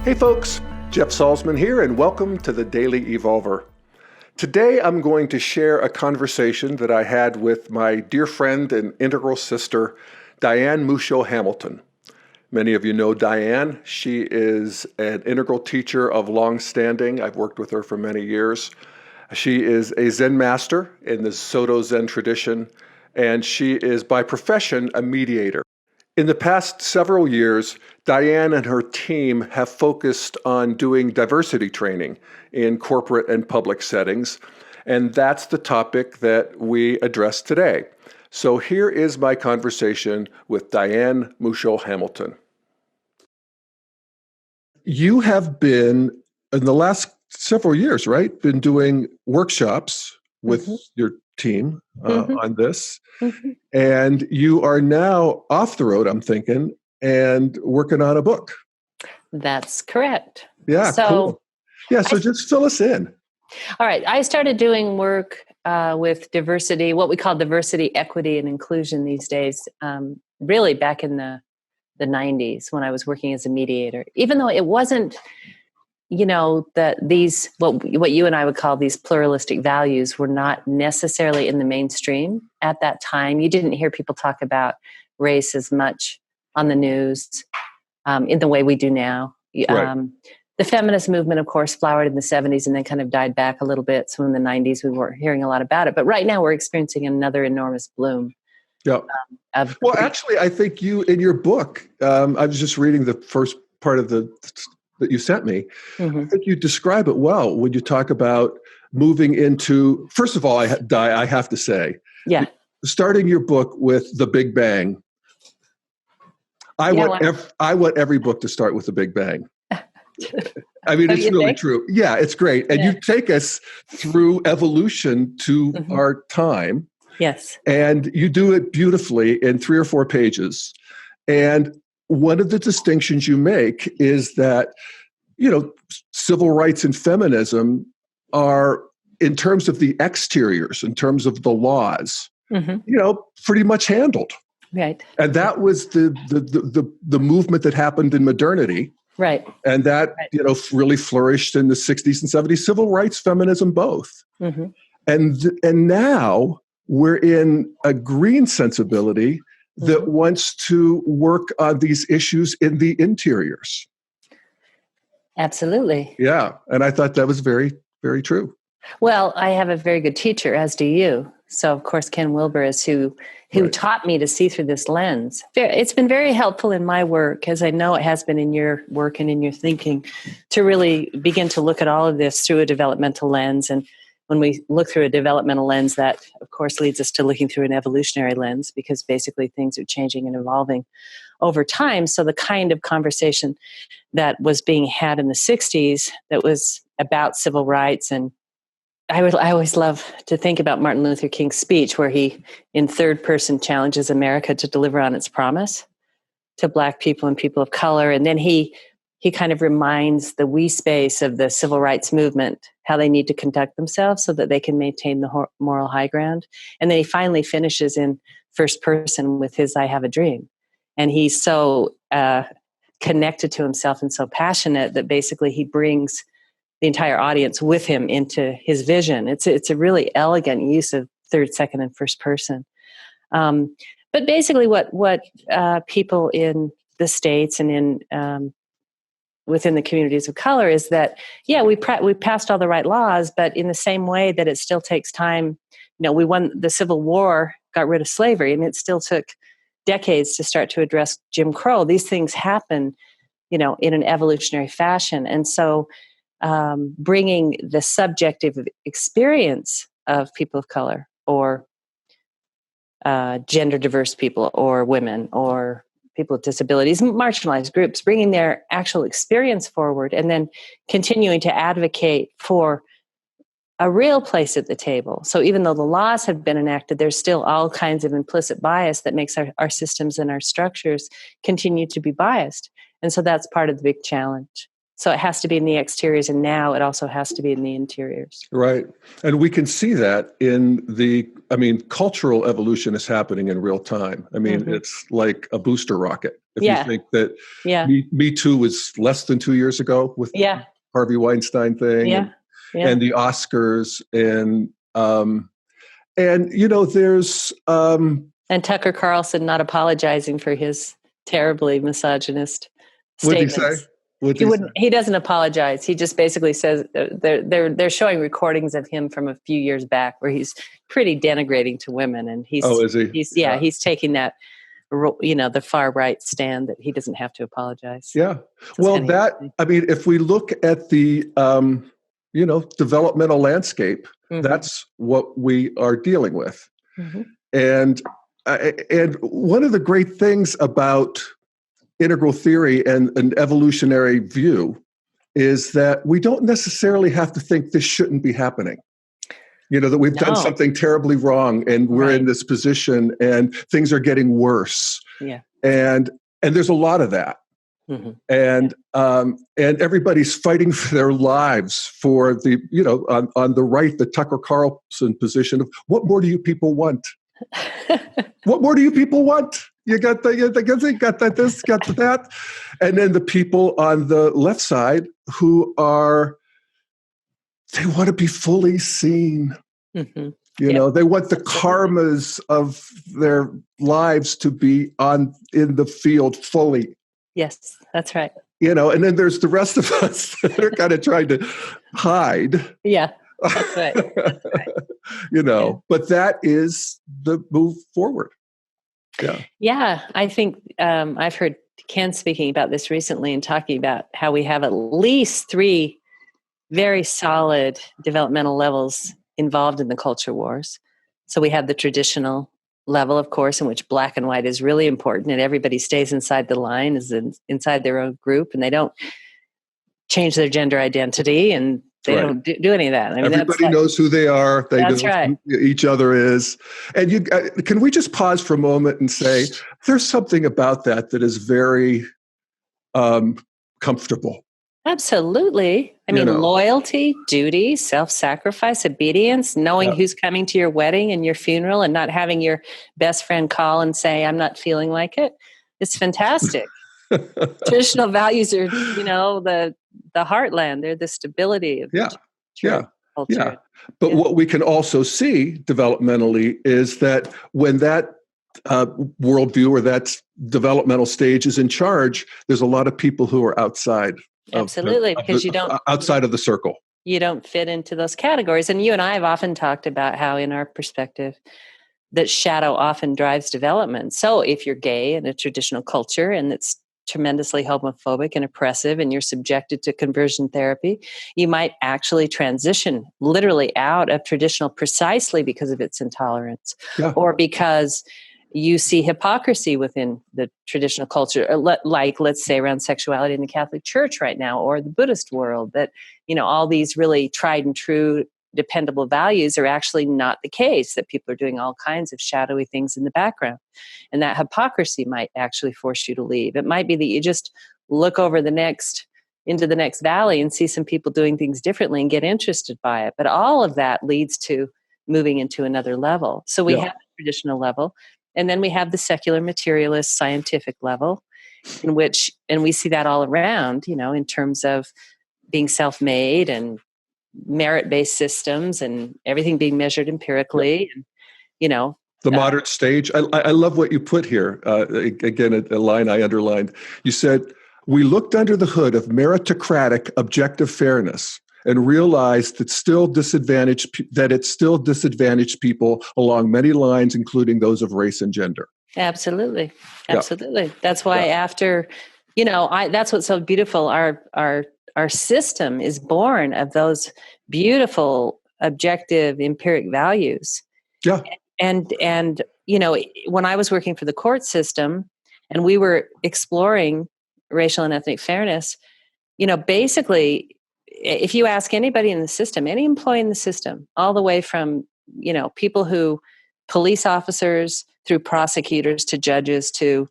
Hey folks, Jeff Salzman here, and welcome to the Daily Evolver. Today I'm going to share a conversation that I had with my dear friend and integral sister, Diane Musho Hamilton. Many of you know Diane. She is an integral teacher of long standing. I've worked with her for many years. She is a Zen master in the Soto Zen tradition, and she is by profession a mediator. In the past several years, Diane and her team have focused on doing diversity training in corporate and public settings, and that's the topic that we address today. So here is my conversation with Diane Musho Hamilton. You have been, in the last several years, right, been doing workshops with your team on this. And you are now off the road, I'm thinking, and working on a book. That's correct. Yeah, cool. Yeah, so just fill us in. All right. I started doing work with diversity, what we call diversity, equity, and inclusion these days, really back in the 90s when I was working as a mediator. Even though it wasn't, these what you and I would call these pluralistic values were not necessarily in the mainstream at that time. You didn't hear people talk about race as much on the news in the way we do now. Right. The feminist movement, of course, flowered in the 70s and then kind of died back a little bit. So in the 90s, we weren't hearing a lot about it. But right now, we're experiencing another enormous bloom. Yeah. Well, actually, I think you, in your book, I was just reading the first part of that you sent me. I think you describe it well when you talk about moving into, first of all, I have to say, starting your book with the Big Bang. I want every book to start with the Big Bang. I mean, it's really true. Yeah, it's great. And you take us through evolution to our time. Yes. And you do it beautifully in 3 or 4 pages. And one of the distinctions you make is that, civil rights and feminism are, in terms of the exteriors, in terms of the laws, pretty much handled. Right. And that was the movement that happened in modernity. Right. And that, really flourished in the 60s and 70s, civil rights, feminism, both. And now we're in a green sensibility that wants to work on these issues in the interiors. Absolutely. Yeah. And I thought that was very, very true. Well, I have a very good teacher, as do you. So, of course, Ken Wilber is who taught me to see through this lens. It's been very helpful in my work, as I know it has been in your work and in your thinking, to really begin to look at all of this through a developmental lens. And when we look through a developmental lens, that, of course, leads us to looking through an evolutionary lens, because basically things are changing and evolving over time. So the kind of conversation that was being had in the 60s that was about civil rights, and I always love to think about Martin Luther King's speech where he, in third person, challenges America to deliver on its promise to Black people and people of color. And then he kind of reminds the we space of the civil rights movement how they need to conduct themselves so that they can maintain the moral high ground. And then he finally finishes in first person with his I have a dream. And he's so connected to himself and so passionate that basically he brings the entire audience with him into his vision. It's a really elegant use of third, second, and first person. But basically what people in the States and in within the communities of color is that, we passed all the right laws, but in the same way that it still takes time. We won the Civil War, got rid of slavery, and it still took decades to start to address Jim Crow. These things happen, in an evolutionary fashion. And so bringing the subjective experience of people of color or gender diverse people or women or people with disabilities, marginalized groups, bringing their actual experience forward and then continuing to advocate for a real place at the table. So even though the laws have been enacted, there's still all kinds of implicit bias that makes our systems and our structures continue to be biased. And so that's part of the big challenge. So it has to be in the exteriors, and now it also has to be in the interiors. Right. And we can see that cultural evolution is happening in real time. It's like a booster rocket. If you Yeah. think that Yeah. Me Too was less than 2 years ago with Yeah. Harvey Weinstein thing Yeah. Yeah. and the Oscars and there's And Tucker Carlson not apologizing for his terribly misogynist what'd he say? statements. He doesn't apologize. He just basically says they're showing recordings of him from a few years back where he's pretty denigrating to women, and Is he? he's taking that the far right stand that he doesn't have to apologize. Yeah. So Well, if we look at the developmental landscape, that's what we are dealing with. Mm-hmm. And one of the great things about integral theory and an evolutionary view is that we don't necessarily have to think this shouldn't be happening. That we've done something terribly wrong and we're in this position and things are getting worse. Yeah. And there's a lot of that. Mm-hmm. And everybody's fighting for their lives for the, on the right, the Tucker Carlson position of what more do you people want? What more do you people want? You got got that, this, got that. And then the people on the left side who they want to be fully seen. Mm-hmm. They want the karmas of their lives to be in the field fully. Yes, that's right. And then there's the rest of us that are kind of trying to hide. Yeah, that's right. That's right. But that is the move forward. Yeah. Yeah, I think I've heard Ken speaking about this recently and talking about how we have at least 3 very solid developmental levels involved in the culture wars. So we have the traditional level, of course, in which black and white is really important and everybody stays inside the line, inside their own group, and they don't change their gender identity and they don't do any of that. I mean, everybody knows who they are. They know right. who each other is. And can we just pause for a moment and say, there's something about that is very comfortable. Absolutely. I mean, loyalty, duty, self-sacrifice, obedience, knowing who's coming to your wedding and your funeral and not having your best friend call and say, I'm not feeling like it. It's fantastic. Traditional values are, the heartland. They're the stability of culture. Yeah. But what we can also see developmentally is that when that worldview or that developmental stage is in charge, there's a lot of people who are outside. Absolutely, because you don't outside of the circle. You don't fit into those categories. And you and I have often talked about how, in our perspective, that shadow often drives development. So if you're gay in a traditional culture and it's tremendously homophobic and oppressive and you're subjected to conversion therapy, you might actually transition literally out of traditional precisely because of its intolerance or because you see hypocrisy within the traditional culture, like, let's say, around sexuality in the Catholic Church right now, or the Buddhist world, that, all these really tried and true dependable values are actually not the case, that people are doing all kinds of shadowy things in the background. And that hypocrisy might actually force you to leave. It might be that you just look over into the next valley and see some people doing things differently and get interested by it. But all of that leads to moving into another level. So we have the traditional level. And then we have the secular materialist scientific level and we see that all around, in terms of being self-made and merit-based systems and everything being measured empirically. And, the modern stage. I love what you put here. Again, a line I underlined. You said, we looked under the hood of meritocratic objective fairness and realized that it still disadvantaged people along many lines, including those of race and gender. Absolutely. That's why after, that's what's so beautiful. Our system is born of those beautiful, objective, empiric values. Yeah. And when I was working for the court system and we were exploring racial and ethnic fairness, basically, if you ask anybody in the system, any employee in the system, all the way from, people police officers through prosecutors to judges to,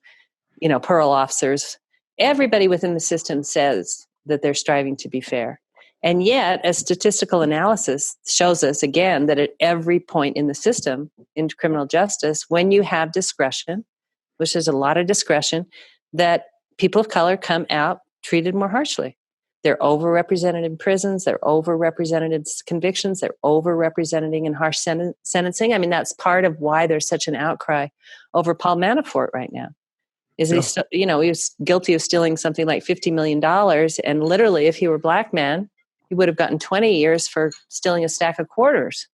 parole officers, everybody within the system says that they're striving to be fair. And yet, a statistical analysis shows us again that at every point in the system, in criminal justice, when you have discretion, which is a lot of discretion, that people of color come out treated more harshly. They're overrepresented in prisons. They're overrepresented in convictions. They're overrepresented in harsh sentencing. I mean, that's part of why there's such an outcry over Paul Manafort right now. He was guilty of stealing something like $50 million. And literally, if he were a black man, he would have gotten 20 years for stealing a stack of quarters.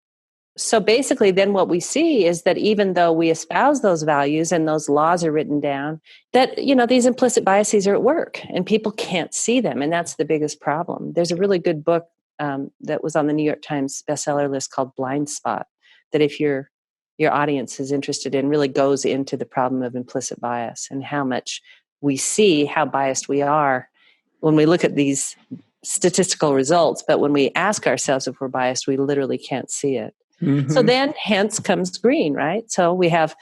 So basically, then what we see is that even though we espouse those values and those laws are written down, that, these implicit biases are at work and people can't see them. And that's the biggest problem. There's a really good book that was on the New York Times bestseller list called Blind Spot, that if your audience is interested in, really goes into the problem of implicit bias and how much we see how biased we are when we look at these statistical results. But when we ask ourselves if we're biased, we literally can't see it. Mm-hmm. So then hence comes green, right? So we have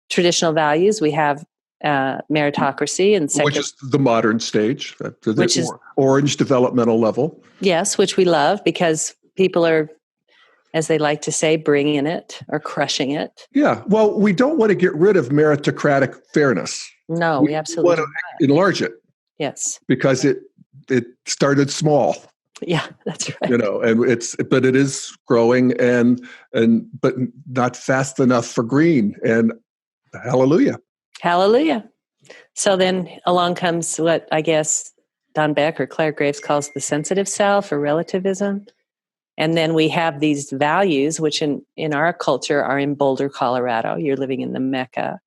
traditional values, we have meritocracy and which is the modern stage, which is orange developmental level. Yes, which we love because people are, as they like to say, bringing it or crushing it. Yeah. Well, we don't want to get rid of meritocratic fairness. No, we absolutely want to enlarge it. Yes. Because it started small. Yeah, that's right. But it is growing but not fast enough for green. And hallelujah. Hallelujah. So then along comes what I guess Don Beck or Claire Graves calls the sensitive self or relativism. And then we have these values, which in our culture are in Boulder, Colorado. You're living in the Mecca,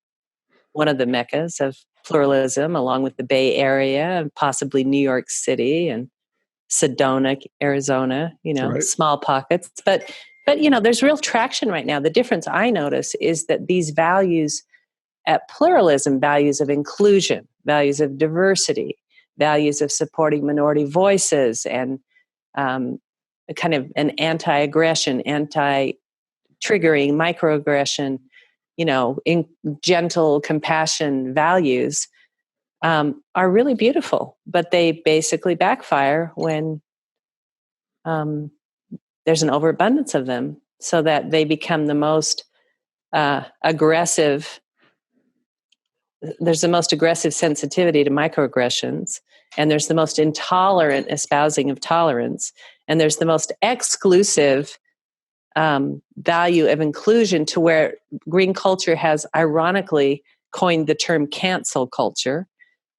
one of the Meccas of pluralism, along with the Bay Area and possibly New York City and Sedona, Arizona, right. Small pockets. But there's real traction right now. The difference I notice is that these values at pluralism, values of inclusion, values of diversity, values of supporting minority voices, and kind of an anti-aggression, anti-triggering, microaggression, in gentle compassion values are really beautiful, but they basically backfire when there's an overabundance of them, so that they become the most aggressive. There's the most aggressive sensitivity to microaggressions, and there's the most intolerant espousing of tolerance, and there's the most exclusive value of inclusion, to where green culture has ironically coined the term cancel culture,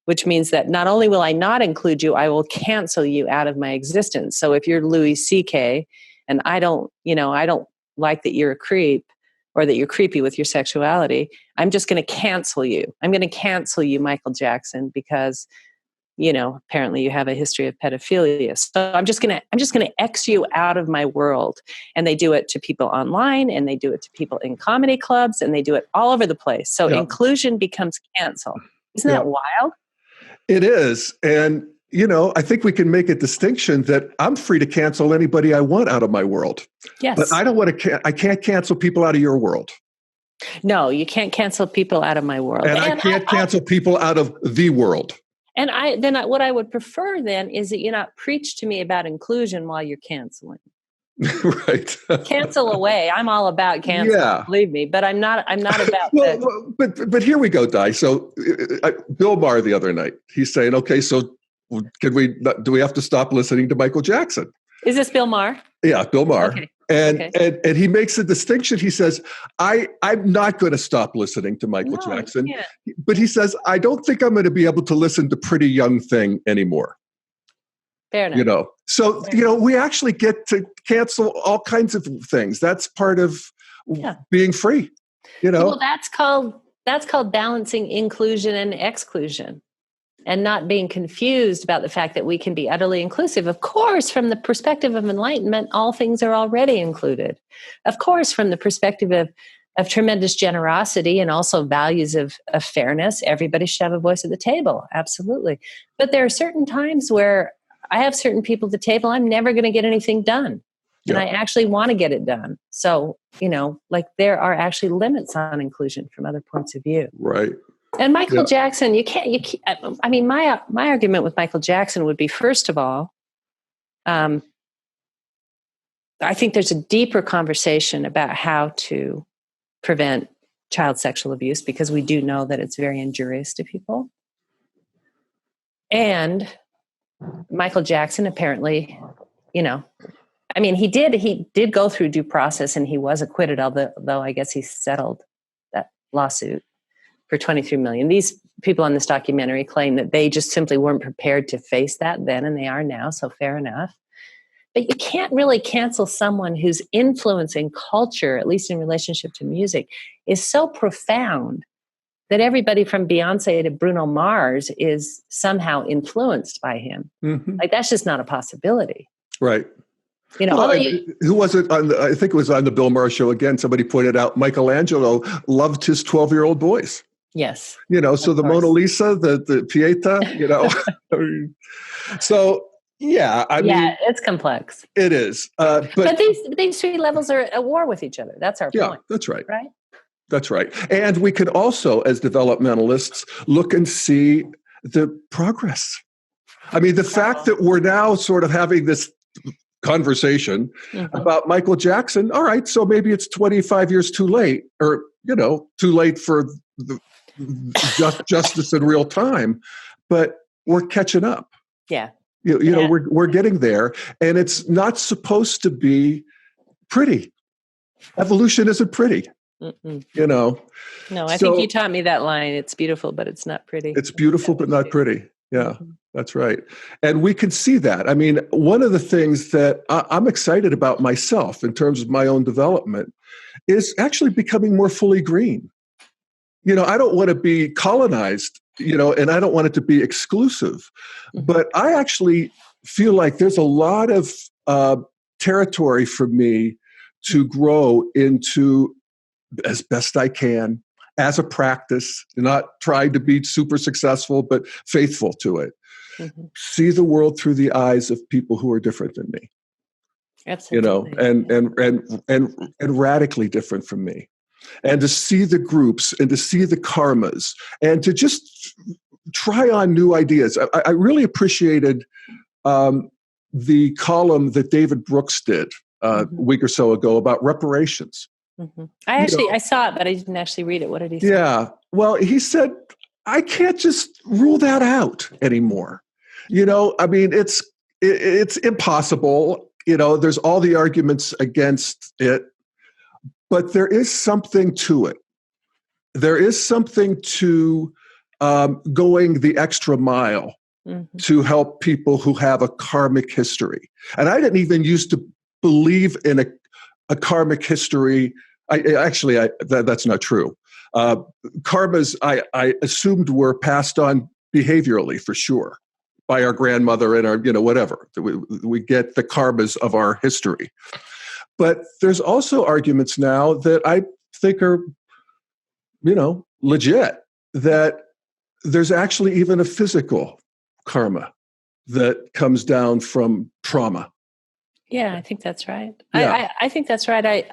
which means that not only will I not include you, I will cancel you out of my existence. So if you're Louis C.K. and I don't like that you're a creep or that you're creepy with your sexuality, I'm just going to cancel you. I'm going to cancel you, Michael Jackson, because, apparently you have a history of pedophilia. So I'm just going to X you out of my world. And they do it to people online, and they do it to people in comedy clubs, and they do it all over the place. So inclusion becomes cancel. Isn't that wild? It is. And, I think we can make a distinction that I'm free to cancel anybody I want out of my world. Yes. But I don't want to, I can't cancel people out of your world. No, you can't cancel people out of my world. And I can't cancel people out of the world. And what I would prefer then is that you not preach to me about inclusion while you're canceling. Right. Cancel away. I'm all about canceling. Yeah. Believe me, but I'm not about But here we go, Di. So Bill Maher the other night, he's saying, okay, so do we have to stop listening to Michael Jackson? Is this Bill Maher? Yeah, Bill Maher. Okay. And he makes a distinction. He says, I'm not going to stop listening to Michael Jackson. Yeah. But he says, I don't think I'm going to be able to listen to Pretty Young Thing anymore. Fair enough. So, we actually get to cancel all kinds of things. That's part of being free, Well, that's called balancing inclusion and exclusion, and not being confused about the fact that we can be utterly inclusive. Of course, from the perspective of enlightenment, all things are already included. Of course, from the perspective of tremendous generosity and also values of fairness, everybody should have a voice at the table. Absolutely. But there are certain times where I have certain people at the table, I'm never going to get anything done. And I actually want to get it done. So, there are actually limits on inclusion from other points of view. Right. And Michael Jackson, my argument with Michael Jackson would be, first of all, I think there's a deeper conversation about how to prevent child sexual abuse, because we do know that it's very injurious to people. And Michael Jackson apparently, I mean, he did go through due process and he was acquitted, although I guess he settled that lawsuit for $23 million. These people on this documentary claim that they just simply weren't prepared to face that then, and they are now, so fair enough. But you can't really cancel someone whose influence in culture, at least in relationship to music, is so profound that everybody from Beyonce to Bruno Mars is somehow influenced by him. Mm-hmm. Like, that's just not a possibility. Right. Who was it I think it was on the Bill Maher show again, somebody pointed out Michelangelo loved his 12-year-old boys. Yes. So the Mona Lisa, the Pieta, So, yeah, I mean, it's complex. It is. But these three levels are at war with each other. That's our point. Yeah, that's right. Right? That's right. And we can also, as developmentalists, look and see the progress. I mean, the fact that we're now sort of having this conversation about Michael Jackson, all right, so maybe it's 25 years too late, or, too late for the justice in real time, but we're catching up. Yeah. We're getting there, and it's not supposed to be pretty. Evolution isn't pretty. Mm-mm. No, I think you taught me that line. It's beautiful, but it's not pretty. It's beautiful, but not pretty. Yeah, that's right. And we can see that. I mean, one of the things that I'm excited about myself in terms of my own development is actually becoming more fully green. I don't want to be colonized, and I don't want it to be exclusive. But I actually feel like there's a lot of territory for me to grow into as best I can, as a practice, not trying to be super successful, but faithful to it. Mm-hmm. See the world through the eyes of people who are different than me. Absolutely. And radically different from me. And to see the groups and to see the karmas and to just try on new ideas. I really appreciated the column that David Brooks did a week or so ago about reparations. Mm-hmm. I saw it, but I didn't actually read it. What did he say? Yeah. Well, he said, I can't just rule that out anymore. I mean, it's impossible. There's all the arguments against it, but there is something to it. There is something to going the extra mile to help people who have a karmic history. And I didn't even used to believe in a karmic history. That's not true. Karmas, I assumed were passed on behaviorally for sure by our grandmother and our, whatever. We get the karmas of our history. But there's also arguments now that I think are, legit, that there's actually even a physical karma that comes down from trauma. Yeah, I think that's right. Yeah. I think that's right.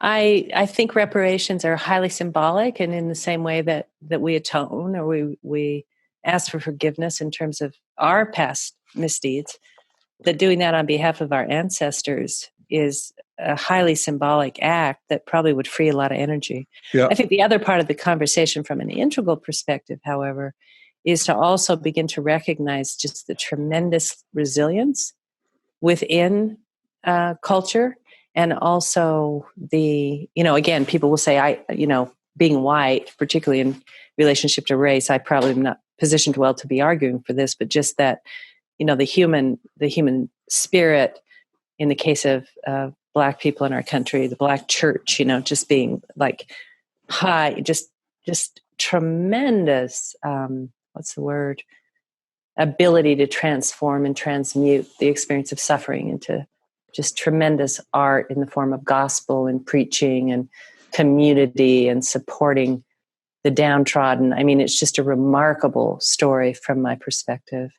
I think reparations are highly symbolic, and in the same way that we atone or we ask for forgiveness in terms of our past misdeeds, that doing that on behalf of our ancestors is a highly symbolic act that probably would free a lot of energy. Yeah. I think the other part of the conversation from an integral perspective, however, is to also begin to recognize just the tremendous resilience within culture, and also the, again, people will say, being white, particularly in relationship to race, I probably am not positioned well to be arguing for this, but just that, the human spirit, in the case of Black people in our country, the Black church, just being like high, just tremendous, what's the word? Ability to transform and transmute the experience of suffering into just tremendous art in the form of gospel and preaching and community and supporting the downtrodden. I mean, it's just a remarkable story from my perspective.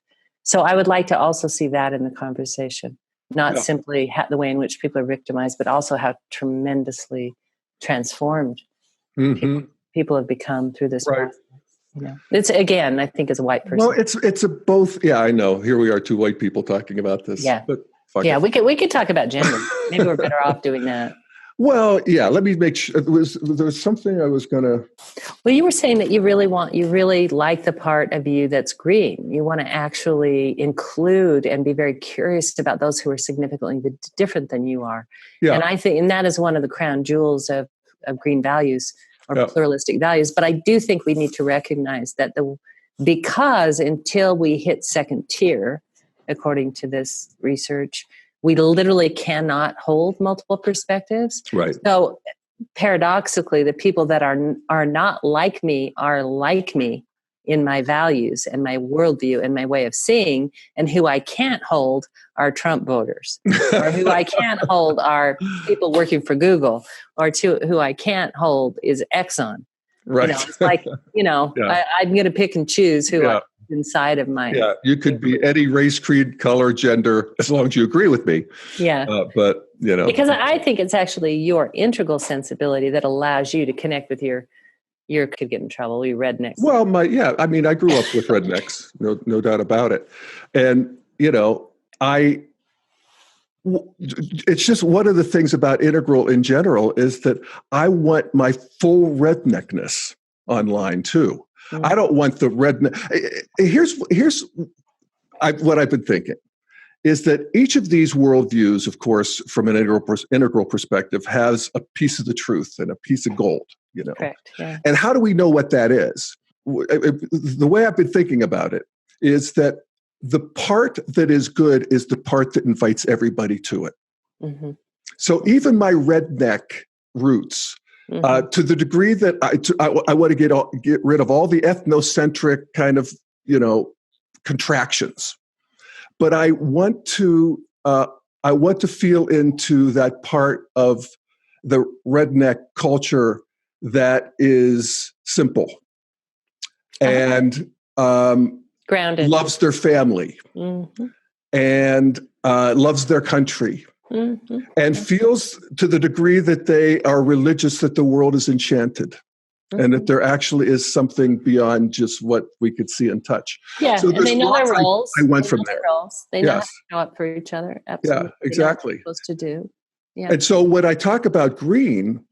So I would like to also see that in the conversation, not simply the way in which people are victimized, but also how tremendously transformed people have become through this process. It's, again, I think as a white person. No, it's a both. Yeah, I know. Here we are, two white people talking about this. Yeah. But we could talk about gender. Maybe we're better off doing that. Well, yeah, let me make sure. There was something I was going to. Well, you were saying that you really like the part of you that's green. You want to actually include and be very curious about those who are significantly different than you are. Yeah. And I think, and that is one of the crown jewels of green values or pluralistic values. But I do think we need to recognize that because until we hit second tier, according to this research, we literally cannot hold multiple perspectives. Right. So paradoxically, the people that are not like me are like me in my values and my worldview and my way of seeing, and who I can't hold are Trump voters, or who I can't hold are people working for Google, or who I can't hold is Exxon. Right. It's like, I'm going to pick and choose who I'm inside of my. Yeah, you could be any race, creed, color, gender, as long as you agree with me. Yeah. But, Because I think it's actually your integral sensibility that allows you to connect with your could get in trouble, you rednecks. Well, I grew up with rednecks, no doubt about it. And, it's just one of the things about integral in general is that I want my full redneckness online too. Mm-hmm. I don't want the redneck. Here's what I've been thinking is that each of these worldviews, of course, from an integral perspective, has a piece of the truth and a piece of gold, Correct. Yeah. And how do we know what that is? The way I've been thinking about it is that the part that is good is the part that invites everybody to it. Mm-hmm. So even my redneck roots, mm-hmm. To the degree that I want to get rid of all the ethnocentric kind of, contractions, but I want to feel into that part of the redneck culture that is simple and grounded, loves their family, mm-hmm. and loves their country, mm-hmm. and feels to the degree that they are religious that the world is enchanted, mm-hmm. and that there actually is something beyond just what we could see and touch. Yeah, so and they know their roles. I went from there. They know how to show up for each other. Absolutely. Yeah, exactly. What they're supposed to do. Yeah. And so when I talk about green,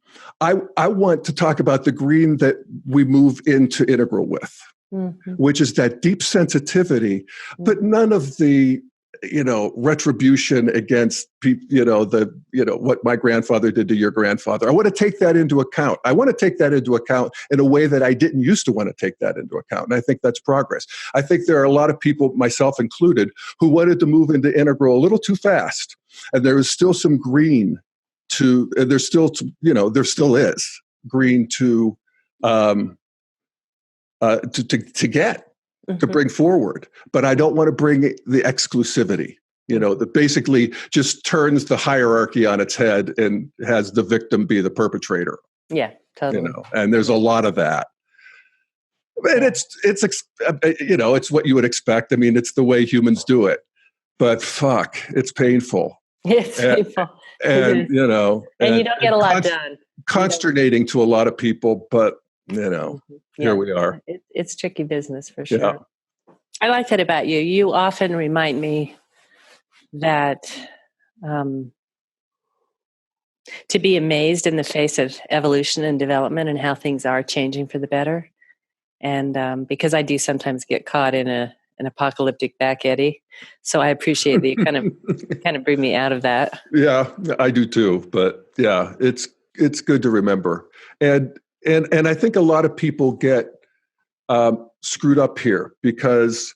I want to talk about the green that we move into integral with. Mm-hmm. Which is that deep sensitivity, mm-hmm. but none of the, retribution against people, what my grandfather did to your grandfather. I want to take that into account. I want to take that into account in a way that I didn't used to want to take that into account. And I think that's progress. I think there are a lot of people, myself included, who wanted to move into integral a little too fast. And there is still some green there still is green to get, mm-hmm. to bring forward. But I don't want to bring the exclusivity, that basically just turns the hierarchy on its head and has the victim be the perpetrator. Yeah, totally. And there's a lot of that. And it's what you would expect. I mean, it's the way humans do it. But fuck, it's painful. It's painful. And, and you don't get a lot done. Consternating to a lot of people, but here we are. It's tricky business for sure. Yeah. I like that about you. You often remind me that to be amazed in the face of evolution and development and how things are changing for the better. And because I do sometimes get caught in an apocalyptic back eddy, so I appreciate that you kind of bring me out of that. Yeah, I do too. But yeah, it's good to remember. And I think a lot of people get screwed up here because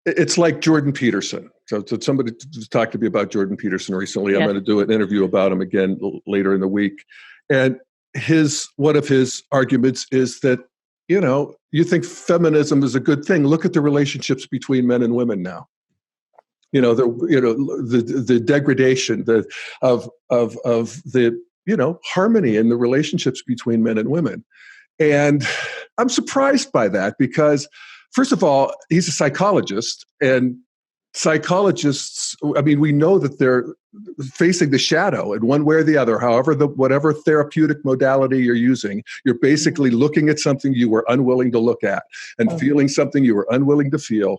it's like Jordan Peterson. So somebody talked to me about Jordan Peterson recently. Yeah. I'm going to do an interview about him again later in the week. And one of his arguments is that, you think feminism is a good thing. Look at the relationships between men and women now. The degradation of the harmony in the relationships between men and women. And I'm surprised by that because, first of all, he's a psychologist, and psychologists, we know that they're facing the shadow in one way or the other, whatever therapeutic modality you're using, you're basically looking at something you were unwilling to look at and feeling something you were unwilling to feel.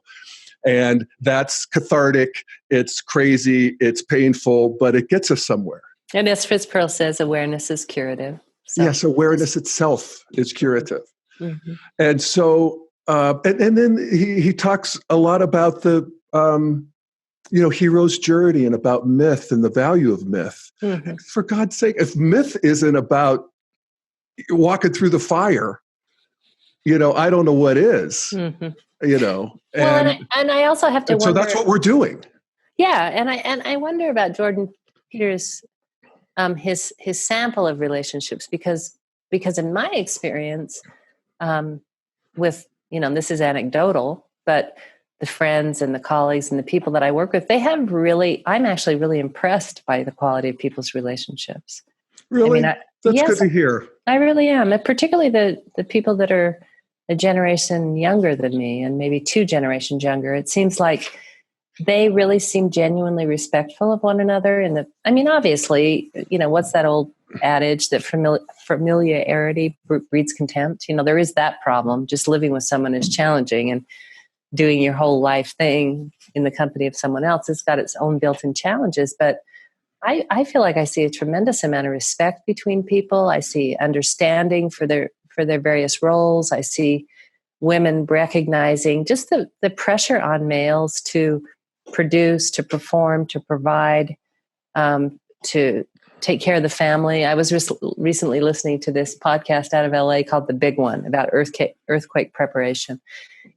And that's cathartic, it's crazy, it's painful, but it gets us somewhere. And as Fitzgerald says, awareness is curative. So. Yes, awareness itself is curative. Mm-hmm. And so, and then he talks a lot about the, hero's journey and about myth and the value of myth. Mm-hmm. For God's sake, if myth isn't about walking through the fire, I don't know what is. Mm-hmm. And I also have to wonder. So that's what we're doing. Yeah, and I wonder about Jordan Peters, his sample of relationships, because in my experience, with this is anecdotal, but the friends and the colleagues and the people that I work with, I'm actually really impressed by the quality of people's relationships. Really? That's good to hear. I really am, and particularly the people that are a generation younger than me and maybe 2 generations younger. It seems like they really seem genuinely respectful of one another. Obviously, what's that old adage that familiarity breeds contempt? There is that problem. Just living with someone is challenging, and doing your whole life thing in the company of someone else has got its own built-in challenges. But I feel like I see a tremendous amount of respect between people. I see understanding for their various roles. I see women recognizing just the pressure on males to produce, to perform, to provide, to take care of the family. I was recently listening to this podcast out of LA called The Big One about earthquake preparation.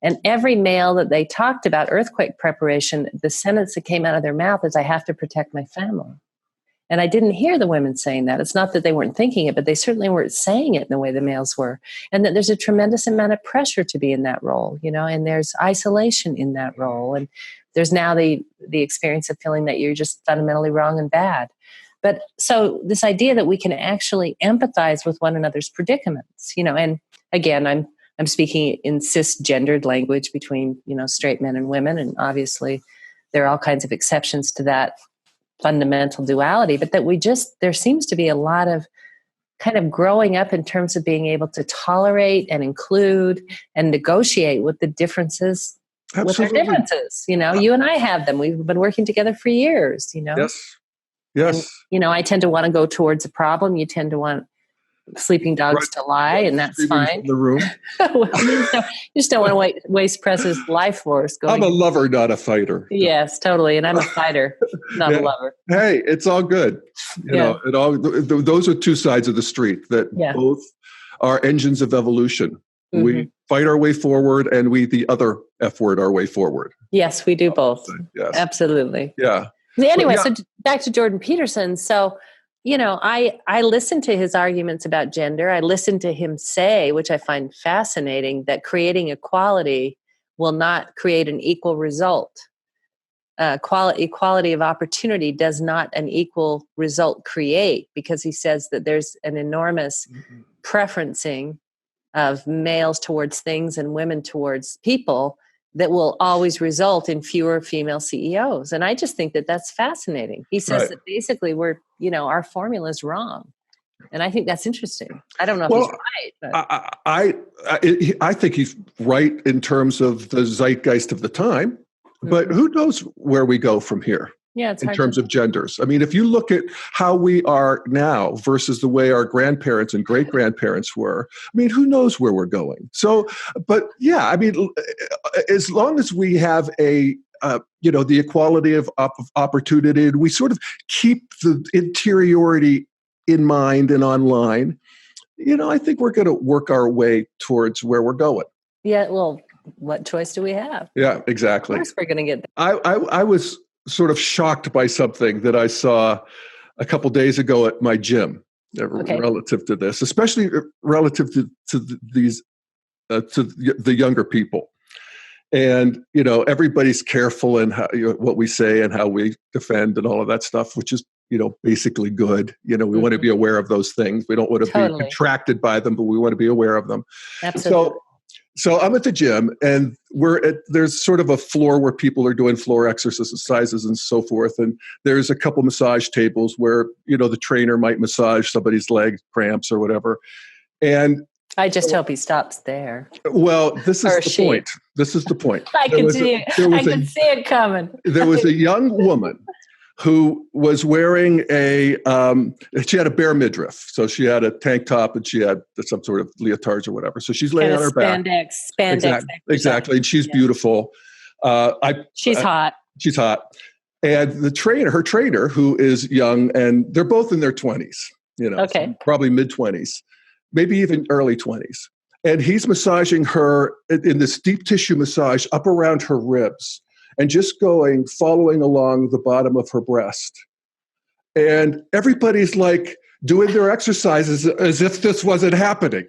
And every male that they talked about earthquake preparation, the sentence that came out of their mouth is, I have to protect my family. And I didn't hear the women saying that. It's not that they weren't thinking it, but they certainly weren't saying it in the way the males were. And that there's a tremendous amount of pressure to be in that role, and there's isolation in that role. And there's now the experience of feeling that you're just fundamentally wrong and bad. But so this idea that we can actually empathize with one another's predicaments, and again, I'm speaking in cisgendered language between, straight men and women. And obviously there are all kinds of exceptions to that fundamental duality, but that there seems to be a lot of kind of growing up in terms of being able to tolerate and include and negotiate with the differences. Absolutely. With our differences, you and I have them. We've been working together for years, Yes. And, I tend to want to go towards a problem. You tend to want sleeping dogs to lie, and that's fine. In the room. Well, you just don't want to waste precious life force. I'm a lover, not a fighter. Yes, totally. And I'm a fighter, not a lover. Hey, it's all good. Those are 2 sides of the street that both are engines of evolution. Mm-hmm. We fight our way forward, and we, the other F word, our way forward. Yes, we do both. Yes. Absolutely. Yeah. Anyway, so back to Jordan Peterson. So, I listened to his arguments about gender. I listened to him say, which I find fascinating, that creating equality will not create an equal result. Equality of opportunity does not an equal result create, because he says that there's an enormous preferencing of males towards things and women towards people that will always result in fewer female CEOs. And I just think that that's fascinating. He says that basically our formula is wrong. And I think that's interesting. I don't know if he's right. But. I think he's right in terms of the zeitgeist of the time, but who knows where we go from here? Yeah, it's in terms of genders. If you look at how we are now versus the way our grandparents and great-grandparents were, who knows where we're going? So, but yeah, as long as we have the equality of opportunity, we sort of keep the interiority in mind and online, I think we're going to work our way towards where we're going. Yeah, well, what choice do we have? Yeah, exactly. Of course we're going to get there. I was sort of shocked by something that I saw a couple days ago at my gym relative to this, especially relative to the younger people. And, everybody's careful in how, what we say and how we defend and all of that stuff, which is, basically good. We want to be aware of those things. We don't want to be contracted by them, but we want to be aware of them. Absolutely. So I'm at the gym, and there's sort of a floor where people are doing floor exercises and so forth. And there's a couple massage tables where, the trainer might massage somebody's leg cramps or whatever. And I just hope he stops there. Well, this is the point. This is the point. I can see it coming. There was a young woman who was wearing she had a bare midriff. So she had a tank top and she had some sort of leotards or whatever. So she's laying kind on of her back. Spandex. Exactly. And she's beautiful. She's hot. She's hot. And her trainer, who is young, and they're both in their 20s, Okay. So probably mid-20s, maybe even early 20s. And he's massaging her in this deep tissue massage up around her ribs and just following along the bottom of her breast. And everybody's like doing their exercises as if this wasn't happening.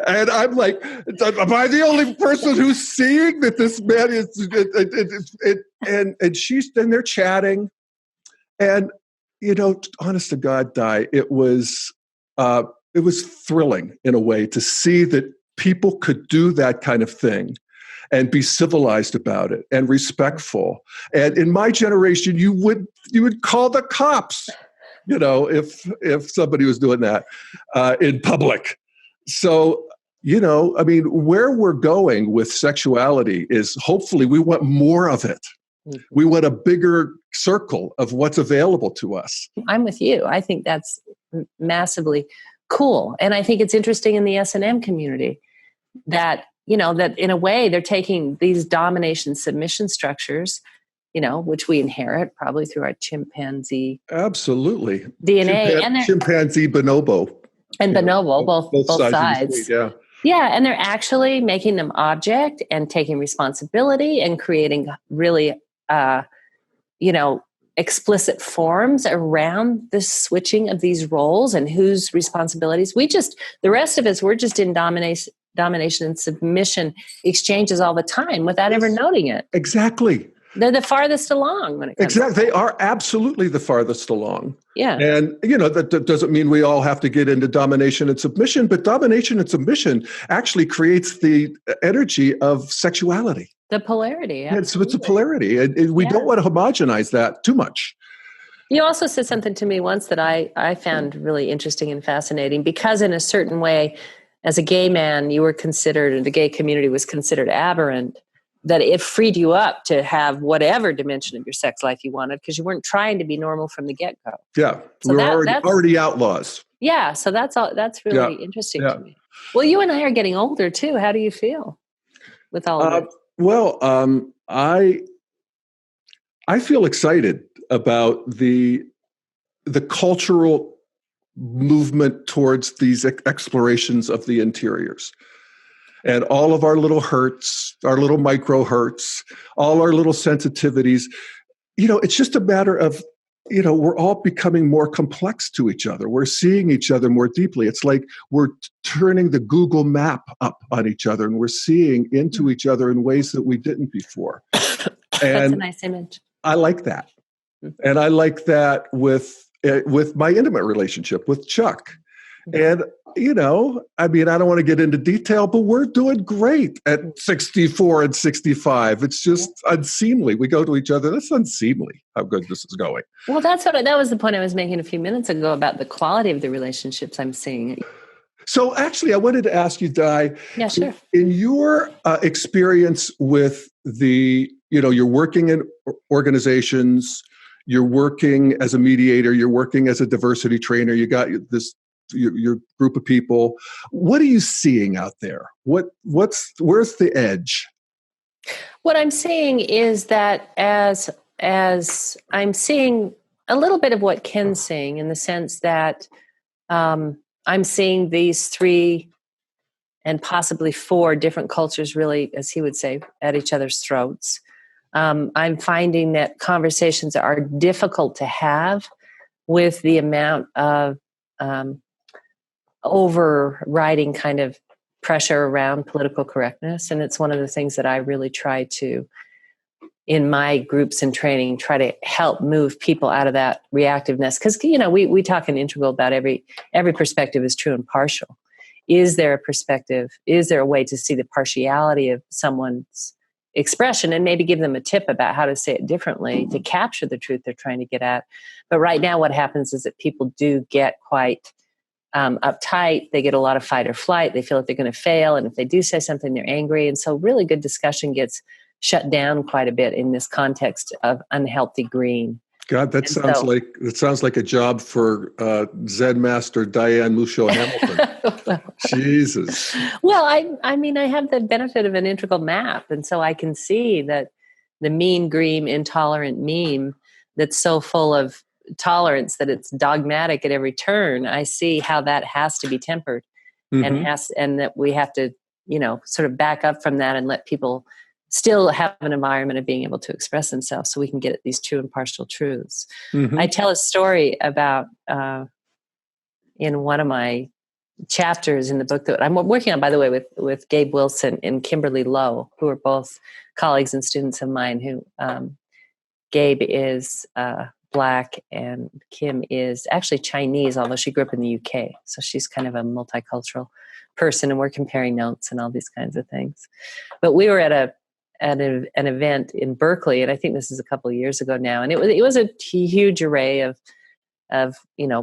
And I'm like, am I the only person who's seeing that this man is, and they're chatting. And, honest to God, Di, it was thrilling in a way to see that people could do that kind of thing and be civilized about it and respectful. And in my generation, you would call the cops, if somebody was doing that in public. So, where we're going with sexuality is hopefully we want more of it. Mm-hmm. We want a bigger circle of what's available to us. I'm with you. I think that's massively cool. And I think it's interesting in the S&M community that, that in a way they're taking these domination submission structures, which we inherit probably through our chimpanzee. Absolutely. DNA. Chimpanzee bonobo. And bonobo, both sides. Yeah. Yeah. And they're actually making them object and taking responsibility and creating really, explicit forms around the switching of these roles and whose responsibilities. The rest of us, we're just in domination and submission exchanges all the time without ever noting it. Exactly. They're the farthest along when it comes Exactly. They are absolutely the farthest along. Yeah. And, that doesn't mean we all have to get into domination and submission, but domination and submission actually creates the energy of sexuality. The polarity. So it's a polarity. And we don't want to homogenize that too much. You also said something to me once that I found really interesting and fascinating, because in a certain way, as a gay man, you were considered, and the gay community was considered aberrant, that it freed you up to have whatever dimension of your sex life you wanted because you weren't trying to be normal from the get-go. Yeah, so we're already outlaws. Yeah, so that's really interesting to me. Well, you and I are getting older too. How do you feel with all of this? Well, I feel excited about the cultural movement towards these explorations of the interiors. And all of our little hurts, our little micro hurts, all our little sensitivities, it's just a matter of, we're all becoming more complex to each other. We're seeing each other more deeply. It's like we're turning the Google map up on each other and we're seeing into each other in ways that we didn't before. That's a nice image. I like that. And I like that with my intimate relationship with Chuck. And, I don't want to get into detail, but we're doing great at 64 and 65. It's just unseemly. We go to each other. That's unseemly how good this is going. Well, that was the point I was making a few minutes ago about the quality of the relationships I'm seeing. So actually, I wanted to ask you, Di. Yeah, sure. In your experience with you're working in organizations, you're working as a mediator, you're working as a diversity trainer, you got your group of people. What are you seeing out there? Where's the edge? What I'm seeing is that as I'm seeing a little bit of what Ken's saying, in the sense that I'm seeing these 3 and possibly 4 different cultures really, as he would say, at each other's throats. I'm finding that conversations are difficult to have with the amount of overriding kind of pressure around political correctness. And it's one of the things that I really try to, in my groups and training, try to help move people out of that reactiveness. Because, we talk in Integral about every perspective is true and partial. Is there a perspective? Is there a way to see the partiality of someone's expression and maybe give them a tip about how to say it differently to capture the truth they're trying to get at? But right now what happens is that people do get quite uptight. They get a lot of fight or flight. They feel like they're going to fail. And if they do say something, they're angry. And so really good discussion gets shut down quite a bit in this context of unhealthy green. God, And so, that sounds like a job for Zen master Diane Musho Hamilton. Jesus. well, I mean, I have the benefit of an integral map, and so I can see that the mean, green, intolerant meme that's so full of tolerance that it's dogmatic at every turn. I see how that has to be tempered, Hmm. and that we have to, sort of back up from that and let people still have an environment of being able to express themselves, so we can get at these true and partial truths. I Hmm. tell a story about in one of my chapters in the book that I'm working on, by the way, with Gabe Wilson and Kimberly Lowe, who are both colleagues and students of mine. Who Gabe is Black and Kim is actually Chinese, although she grew up in the UK. So she's kind of a multicultural person, and we're comparing notes and all these kinds of things. But we were at an event in Berkeley, and I think this is a couple of years ago now, and it was a huge array of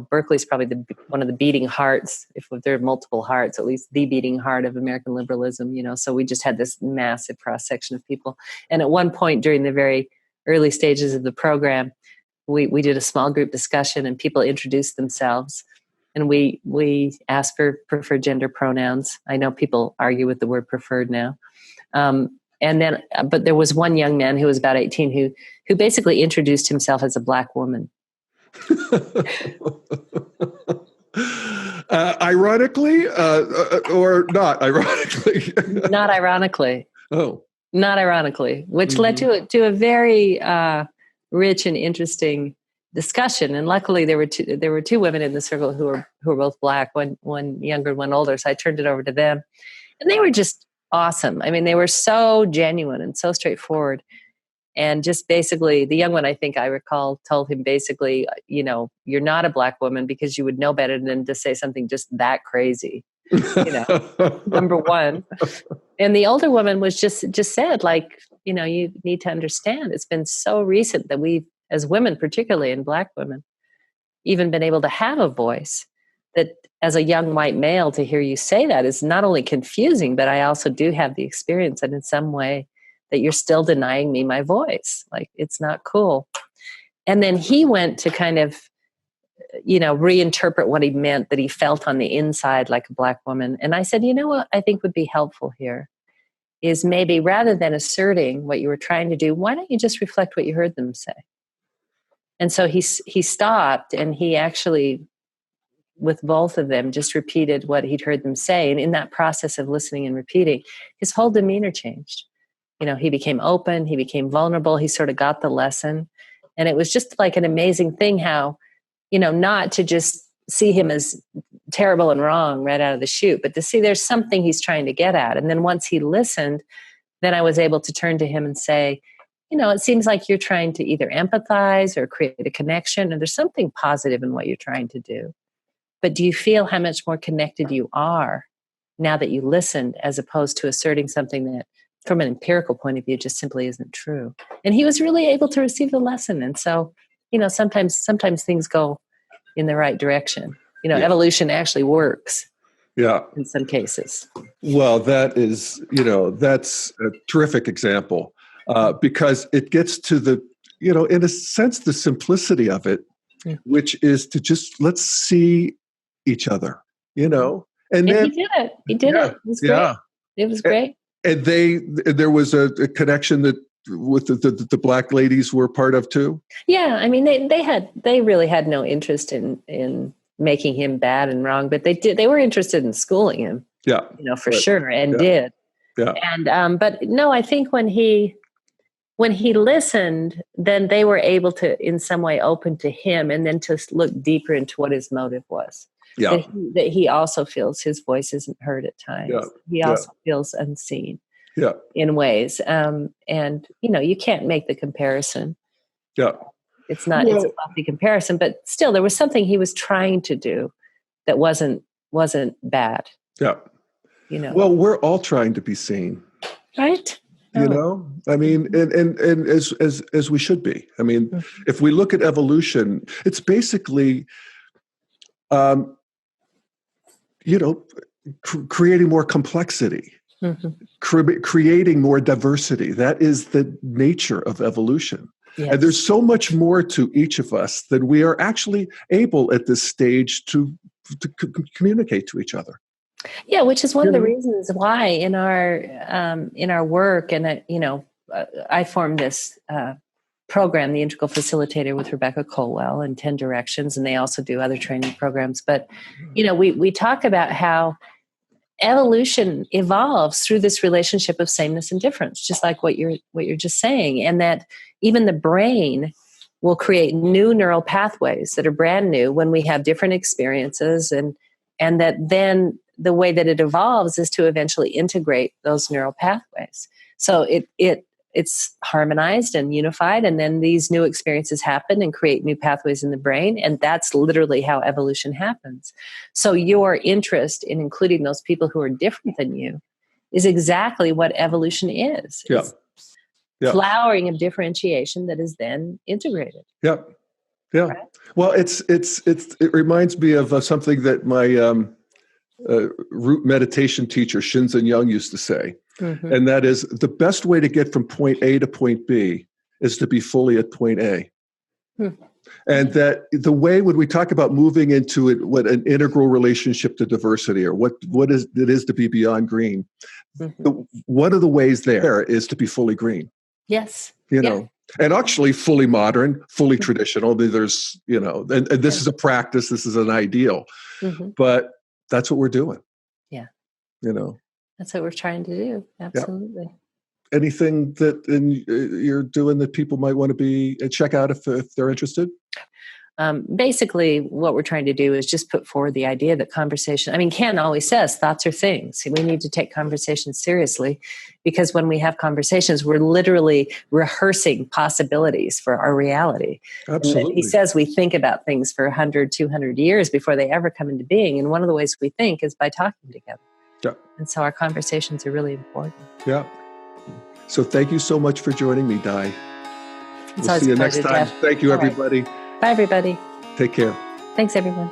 Berkeley's probably one of the beating hearts, if there are multiple hearts, at least the beating heart of American liberalism. So we just had this massive cross section of people. And at one point during the very early stages of the program, we did a small group discussion, and people introduced themselves, and we asked for preferred gender pronouns. I know people argue with the word preferred now. But there was one young man who was about 18 who basically introduced himself as a Black woman. Ironically, or not ironically? Not ironically. Oh, not ironically, which led to a very rich and interesting discussion. And luckily, there were two women in the circle who were both Black, one younger, one older. So I turned it over to them, and they were just awesome. I mean, they were so genuine and so straightforward. And just basically, the young one, I think I recall, told him basically, you're not a Black woman because you would know better than to say something just that crazy, number one. And the older woman was just said, like, you need to understand, it's been so recent that we've, as women, particularly in Black women, even been able to have a voice, that as a young white male, to hear you say that is not only confusing, but I also do have the experience that in some way that you're still denying me my voice. Like, it's not cool. And then he went to kind of, reinterpret what he meant, that he felt on the inside like a Black woman. And I said, what I think would be helpful here is maybe rather than asserting what you were trying to do, why don't you just reflect what you heard them say? And so he stopped, and he actually, with both of them, just repeated what he'd heard them say. And in that process of listening and repeating, his whole demeanor changed. He became open, he became vulnerable, he sort of got the lesson. And it was just like an amazing thing how, not to just see him as terrible and wrong right out of the chute, but to see there's something he's trying to get at. And then once he listened, then I was able to turn to him and say, it seems like you're trying to either empathize or create a connection, and there's something positive in what you're trying to do. But do you feel how much more connected you are now that you listened, as opposed to asserting something that, from an empirical point of view, just simply isn't true? And he was really able to receive the lesson. And so, sometimes things go in the right direction. Yeah. Evolution actually works. Yeah. In some cases. Well, that is, that's a terrific example because it gets to the, in a sense, the simplicity of it, which is to just, let's see each other, and then he did it. He did it. It was great. Yeah. It was great. And there was a connection that with the Black ladies were part of too. Yeah, I mean, they really had no interest in making him bad and wrong, but they were interested in schooling him. Yeah, for sure, and did. Yeah, and but no, I think when he listened, then they were able to, in some way, open to him, and then to look deeper into what his motive was. Yeah, that he also feels his voice isn't heard at times. Yeah. He also feels unseen. Yeah. In ways, and you can't make the comparison. Yeah. It's not. It's a lofty comparison, but still, there was something he was trying to do that wasn't bad. Yeah. Well, we're all trying to be seen, right? I mean, and as we should be. I mean, if we look at evolution, it's basically, creating more complexity. Creating more diversity. That is the nature of evolution. And there's so much more to each of us that we are actually able at this stage to communicate to each other. Yeah, which is one of the reasons why in our work, and I formed this program, the Integral Facilitator, with Rebecca Colwell and 10 Directions, and they also do other training programs. But we talk about how evolution evolves through this relationship of sameness and difference, just like what you're just saying, and that even the brain will create new neural pathways that are brand new when we have different experiences, and that then the way that it evolves is to eventually integrate those neural pathways. So it's harmonized and unified, and then these new experiences happen and create new pathways in the brain, and that's literally how evolution happens. So your interest in including those people who are different than you is exactly what evolution is. Yeah. Yeah. Flowering of differentiation that is then integrated. Yeah. Yeah. Right? Well, it reminds me of something that my root meditation teacher, Shinzen Young, used to say. Mm-hmm. And that is, the best way to get from point A to point B is to be fully at point A. Mm-hmm. And that the way when we talk about moving into it, what an integral relationship to diversity, or what it is to be beyond green, one of the ways there is to be fully green. Yes. And actually fully modern, fully traditional. There's, and this is a practice, this is an ideal, but that's what we're doing. Yeah. That's what we're trying to do. Absolutely. Yeah. Anything that you're doing that people might want to check out if they're interested? Basically, what we're trying to do is just put forward the idea that conversation, Ken always says thoughts are things. We need to take conversations seriously, because when we have conversations, we're literally rehearsing possibilities for our reality. Absolutely. He says we think about things for 100, 200 years before they ever come into being. And one of the ways we think is by talking together. Yeah. And so our conversations are really important. Yeah. So thank you so much for joining me, Di. We'll see you next time. Jeff. Thank you, everybody. Right. Bye, everybody. Take care. Thanks, everyone.